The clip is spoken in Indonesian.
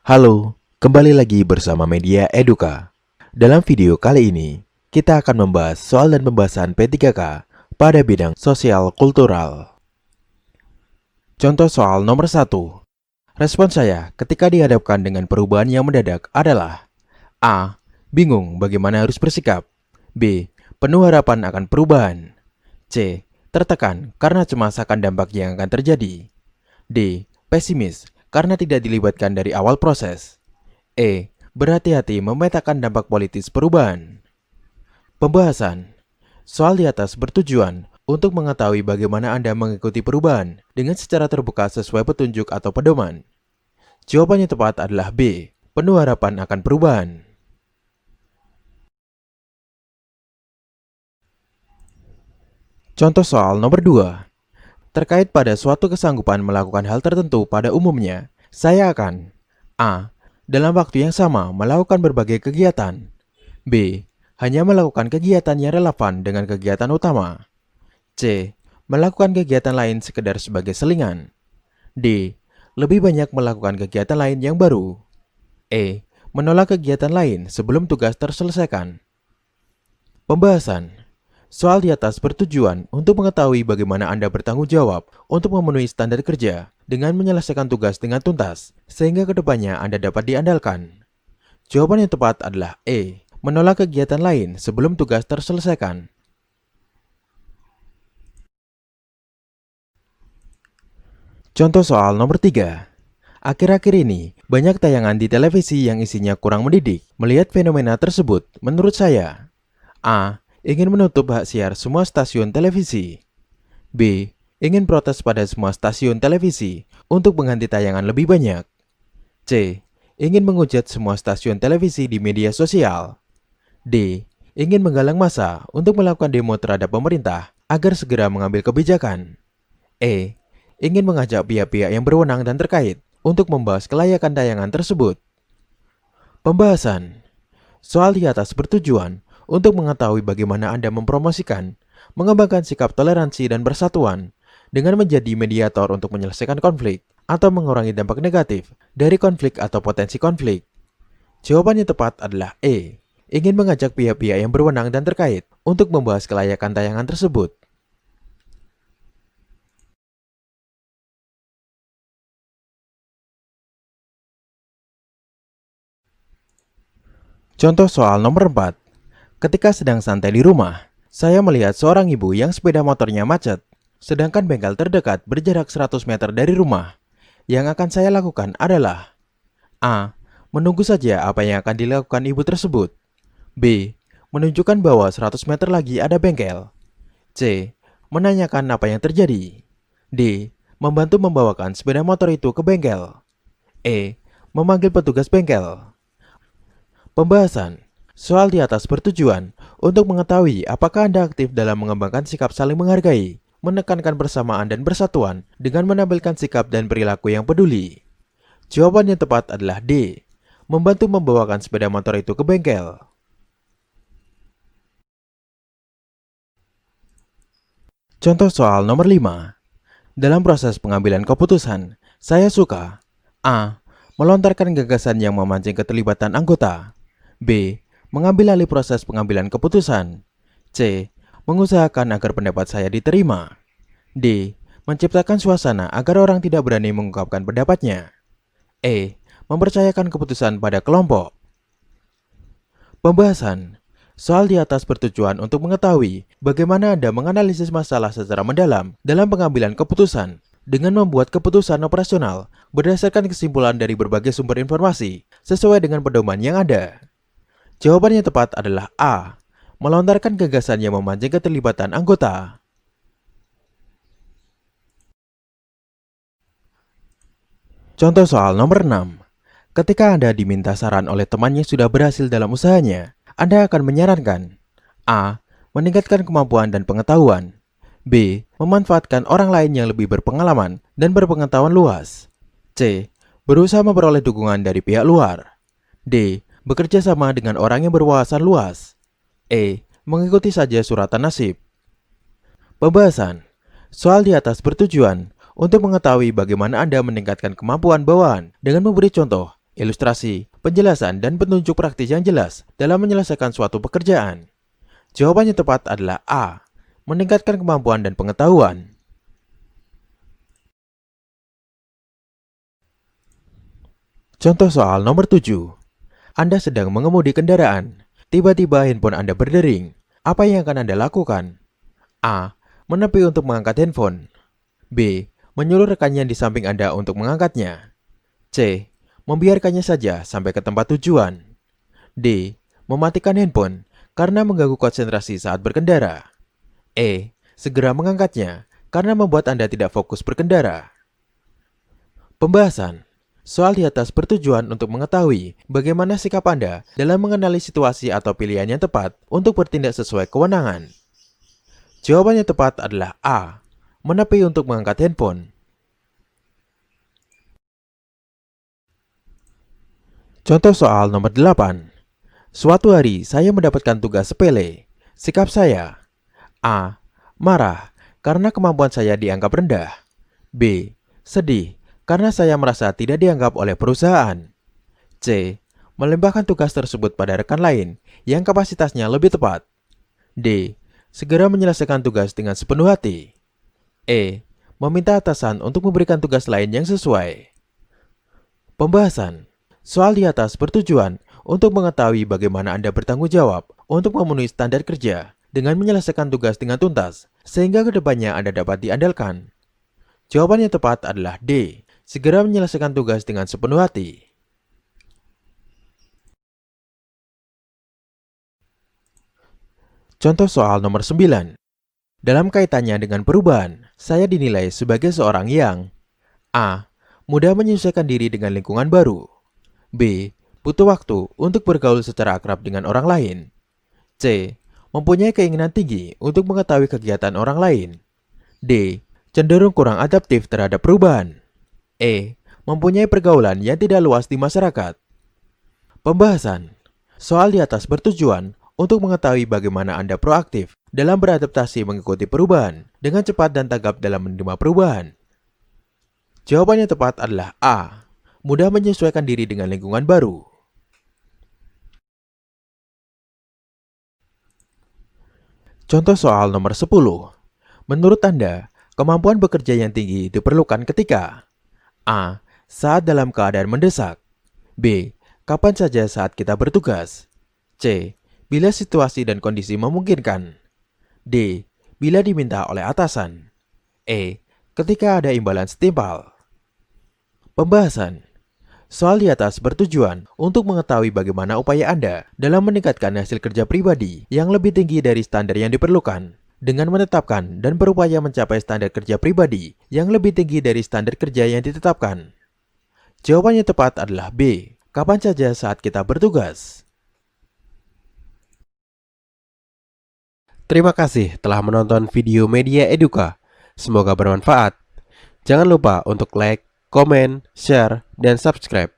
Halo, kembali lagi bersama Media Eduka. Dalam video kali ini, kita akan membahas soal dan pembahasan P3K pada bidang sosial kultural. Contoh soal nomor 1. Respon saya ketika dihadapkan dengan perubahan yang mendadak adalah A. Bingung bagaimana harus bersikap. B. Penuh harapan akan perubahan. C. Tertekan karena cemas akan dampak yang akan terjadi. D. Pesimis karena tidak dilibatkan dari awal proses. E. Berhati-hati memetakan dampak politis perubahan. Pembahasan. Soal di atas bertujuan untuk mengetahui bagaimana Anda mengikuti perubahan dengan secara terbuka sesuai petunjuk atau pedoman. Jawaban yang tepat adalah B. Penuh harapan akan perubahan. Contoh soal nomor 2. Terkait pada suatu kesanggupan melakukan hal tertentu pada umumnya, saya akan A. Dalam waktu yang sama melakukan berbagai kegiatan. B. Hanya melakukan kegiatan yang relevan dengan kegiatan utama. C. Melakukan kegiatan lain sekedar sebagai selingan. D. Lebih banyak melakukan kegiatan lain yang baru. E. Menolak kegiatan lain sebelum tugas terselesaikan. Pembahasan. Soal di atas bertujuan untuk mengetahui bagaimana Anda bertanggung jawab untuk memenuhi standar kerja dengan menyelesaikan tugas dengan tuntas, sehingga kedepannya Anda dapat diandalkan. Jawaban yang tepat adalah E. Menolak kegiatan lain sebelum tugas terselesaikan. Contoh soal nomor 3. Akhir-akhir ini, banyak tayangan di televisi yang isinya kurang mendidik. Melihat fenomena tersebut, menurut saya, A. Ingin menutup hak siar semua stasiun televisi. B. Ingin protes pada semua stasiun televisi untuk mengganti tayangan lebih banyak. C. Ingin menghujat semua stasiun televisi di media sosial. D. Ingin menggalang massa untuk melakukan demo terhadap pemerintah agar segera mengambil kebijakan. E. Ingin mengajak pihak-pihak yang berwenang dan terkait untuk membahas kelayakan tayangan tersebut. Pembahasan. Soal di atas bertujuan untuk mengetahui bagaimana Anda mempromosikan, mengembangkan sikap toleransi dan persatuan dengan menjadi mediator untuk menyelesaikan konflik atau mengurangi dampak negatif dari konflik atau potensi konflik. Jawaban yang tepat adalah E. Ingin mengajak pihak-pihak yang berwenang dan terkait untuk membahas kelayakan tayangan tersebut. Contoh soal nomor 4. Ketika sedang santai di rumah, saya melihat seorang ibu yang sepeda motornya macet, sedangkan bengkel terdekat berjarak 100 meter dari rumah. Yang akan saya lakukan adalah A. Menunggu saja apa yang akan dilakukan ibu tersebut. B. Menunjukkan bahwa 100 meter lagi ada bengkel. C. Menanyakan apa yang terjadi. D. Membantu membawakan sepeda motor itu ke bengkel. E. Memanggil petugas bengkel. Pembahasan. Soal di atas bertujuan untuk mengetahui apakah Anda aktif dalam mengembangkan sikap saling menghargai, menekankan persamaan dan persatuan dengan menampilkan sikap dan perilaku yang peduli. Jawaban yang tepat adalah D. Membantu membawakan sepeda motor itu ke bengkel. Contoh soal nomor 5. Dalam proses pengambilan keputusan, saya suka A. Melontarkan gagasan yang memancing keterlibatan anggota. B. Mengambil alih proses pengambilan keputusan. C. Mengusahakan agar pendapat saya diterima. D. Menciptakan suasana agar orang tidak berani mengungkapkan pendapatnya. E. Mempercayakan keputusan pada kelompok. Pembahasan. Soal di atas bertujuan untuk mengetahui bagaimana Anda menganalisis masalah secara mendalam dalam pengambilan keputusan dengan membuat keputusan operasional berdasarkan kesimpulan dari berbagai sumber informasi sesuai dengan pedoman yang ada. Jawaban yang tepat adalah A. Melontarkan gagasan yang memancing keterlibatan anggota. Contoh soal nomor 6. Ketika Anda diminta saran oleh teman yang sudah berhasil dalam usahanya, Anda akan menyarankan A. Meningkatkan kemampuan dan pengetahuan. B. Memanfaatkan orang lain yang lebih berpengalaman dan berpengetahuan luas. C. Berusaha memperoleh dukungan dari pihak luar. D. Bekerja sama dengan orang yang berwawasan luas. E. Mengikuti saja suratan nasib. Pembahasan. Soal di atas bertujuan untuk mengetahui bagaimana Anda meningkatkan kemampuan bawaan dengan memberi contoh ilustrasi, penjelasan, dan petunjuk praktis yang jelas dalam menyelesaikan suatu pekerjaan. Jawaban yang tepat adalah A. Meningkatkan kemampuan dan pengetahuan. Contoh soal nomor 7. Anda sedang mengemudi kendaraan. Tiba-tiba handphone Anda berdering. Apa yang akan Anda lakukan? A. Menepi untuk mengangkat handphone. B. Menyuruh rekannya di samping Anda untuk mengangkatnya. C. Membiarkannya saja sampai ke tempat tujuan. D. Mematikan handphone karena mengganggu konsentrasi saat berkendara. E. Segera mengangkatnya karena membuat Anda tidak fokus berkendara. Pembahasan. Soal di atas bertujuan untuk mengetahui bagaimana sikap Anda dalam mengenali situasi atau pilihan yang tepat untuk bertindak sesuai kewenangan. Jawaban yang tepat adalah A. Menepi untuk mengangkat handphone. Contoh soal nomor 8. Suatu hari saya mendapatkan tugas sepele. Sikap saya: A. Marah karena kemampuan saya dianggap rendah. B. Sedih karena saya merasa tidak dianggap oleh perusahaan. C. Melimpahkan tugas tersebut pada rekan lain yang kapasitasnya lebih tepat. D. Segera menyelesaikan tugas dengan sepenuh hati. E. Meminta atasan untuk memberikan tugas lain yang sesuai. Pembahasan. Soal di atas bertujuan untuk mengetahui bagaimana Anda bertanggung jawab untuk memenuhi standar kerja dengan menyelesaikan tugas dengan tuntas, sehingga kedepannya Anda dapat diandalkan. Jawaban yang tepat adalah D. Segera menyelesaikan tugas dengan sepenuh hati. Contoh soal nomor 9. Dalam kaitannya dengan perubahan, saya dinilai sebagai seorang yang A. Mudah menyesuaikan diri dengan lingkungan baru. B. Butuh waktu untuk bergaul secara akrab dengan orang lain. C. Mempunyai keinginan tinggi untuk mengetahui kegiatan orang lain. D. Cenderung kurang adaptif terhadap perubahan. E. Mempunyai pergaulan yang tidak luas di masyarakat. Pembahasan. Soal di atas bertujuan untuk mengetahui bagaimana Anda proaktif dalam beradaptasi mengikuti perubahan dengan cepat dan tanggap dalam menerima perubahan. Jawaban yang tepat adalah A. Mudah menyesuaikan diri dengan lingkungan baru. Contoh soal nomor 10. Menurut Anda, kemampuan bekerja yang tinggi diperlukan ketika A. Saat dalam keadaan mendesak. B. Kapan saja saat kita bertugas. C. Bila situasi dan kondisi memungkinkan. D. Bila diminta oleh atasan. E. Ketika ada imbalan setimpal. Pembahasan. Soal di atas bertujuan untuk mengetahui bagaimana upaya Anda dalam meningkatkan hasil kerja pribadi yang lebih tinggi dari standar yang diperlukan, dengan menetapkan dan berupaya mencapai standar kerja pribadi yang lebih tinggi dari standar kerja yang ditetapkan. Jawaban yang tepat adalah B. Kapan saja saat kita bertugas. Terima kasih telah menonton video Media Eduka. Semoga bermanfaat. Jangan lupa untuk like, komen, share, dan subscribe.